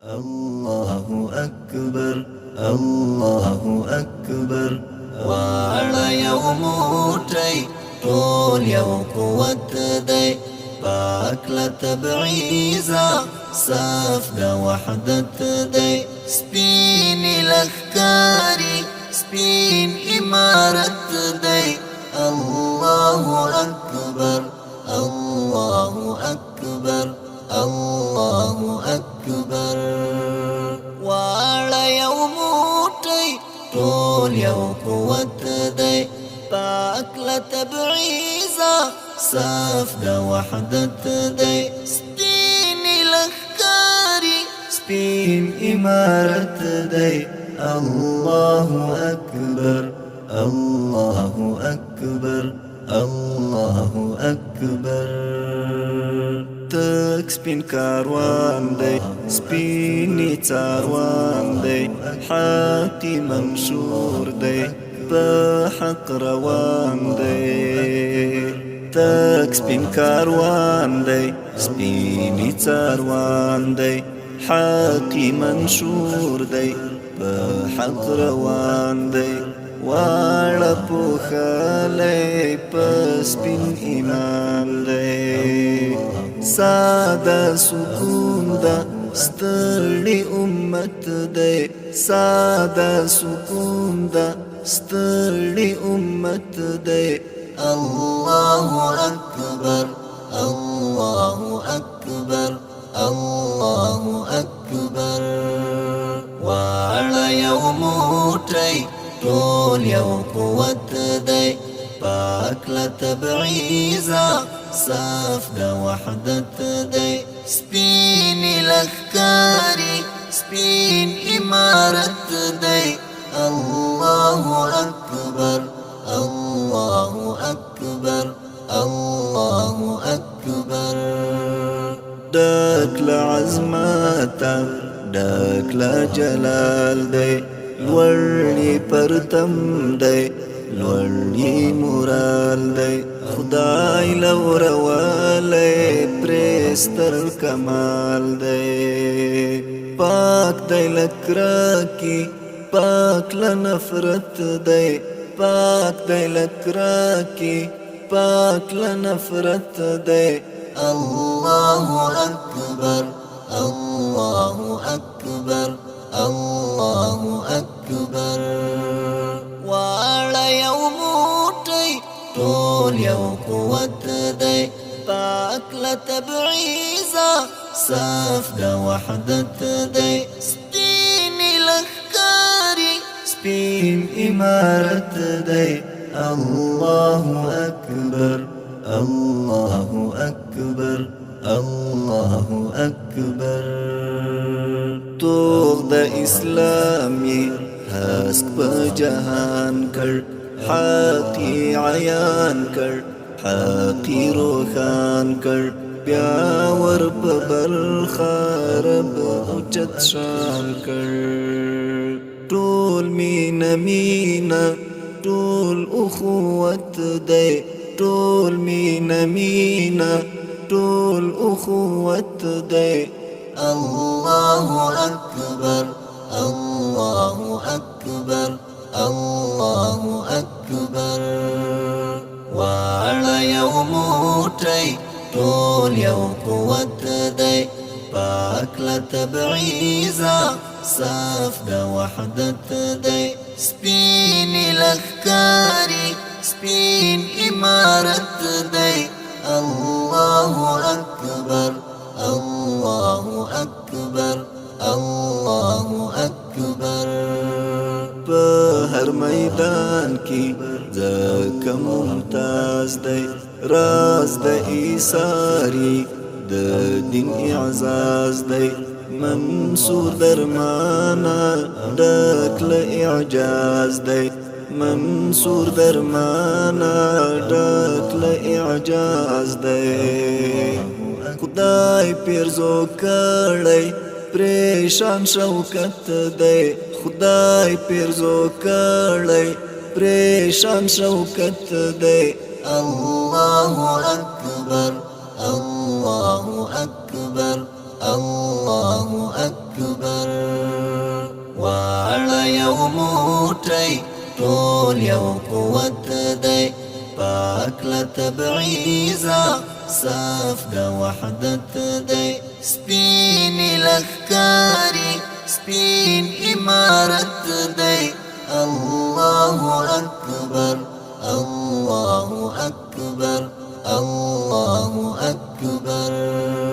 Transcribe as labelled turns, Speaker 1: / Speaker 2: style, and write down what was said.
Speaker 1: الله أكبر الله أكبر واړه یو موټی ټول یو قوت دی پاک له تبعیضه صف د وحدت دی سپین لښکاري سپین امارت دی الله أكبر الله أكبر الله أكبر واړه یو موټی ټول یو قوت دی پاک له تبعیضه صف د وحدت دی سپین لښکاري سپین امارت دی الله أكبر الله أكبر الله أكبر تک سپین کاروان دی سپینی څاروان دی حق منشور دی په حق روان دی تک سپین کاروان دی سپینی څاروان دی حق منشور دی په حق روان دی واړه پوښلی په سپین ایمان دی ساده سکون ده ستړي امت دی ساده سکون ده ستړي امت دی الله أكبر الله أكبر الله أكبر واړه یو موټی ټول یو قوت دی پاک له تبعیضه صف د وحدت دی سپین لښکاري سپین امارت دی الله أكبر الله أكبر الله أكبر ډک له عظمته ډک له جلال دی لوړی پرتم دی لوړی مورال دی خدای لوروالی پرستر کمال دی پاک دی لکراکی پاک لنفرت دی پاک دی لکراکی پاک لنفرت دی الله أكبر الله أكبر الله أكبر واړه یو موټی ټول یو قوت دی پاک له تبعیضه صف د وحدت دی سپین لښکاري سپین امارت دی الله أكبر الله أكبر الله أكبر توغ د اسلامي هسک په جهان کړ حقی عیان کړ حقی روخان کړ بیا ور په برخارب اوچت شان کړ ټول مینا مینا ټول اخوت دی ټول مینا مینا ټول اخوت دی الله أكبر الله أكبر الله أكبر واړه یو موټی ټول یو قوت دی پاک له تبعیضه صف د وحدت دی سپین لښکاري سپین امارت دی الله أكبر الله أكبر الله أكبر په هر میدان کې ځکه ممتاز دی راز د ایثاري د دین اعزاز دی منصور درمانا ډک له اعجاز دی منصور درمانا ډک له اعجاز دی خدای پیرزو کړی پریشان شوکت دی خدای پیرزو کړی پریشان شوکت دی الله أكبر الله أكبر الله أكبر موټی ټول یو قوت دی پاک له تبعیضه صف د وحدت دی سپین لښکاري سپین امارت دی الله اکبر الله اکبر الله اکبر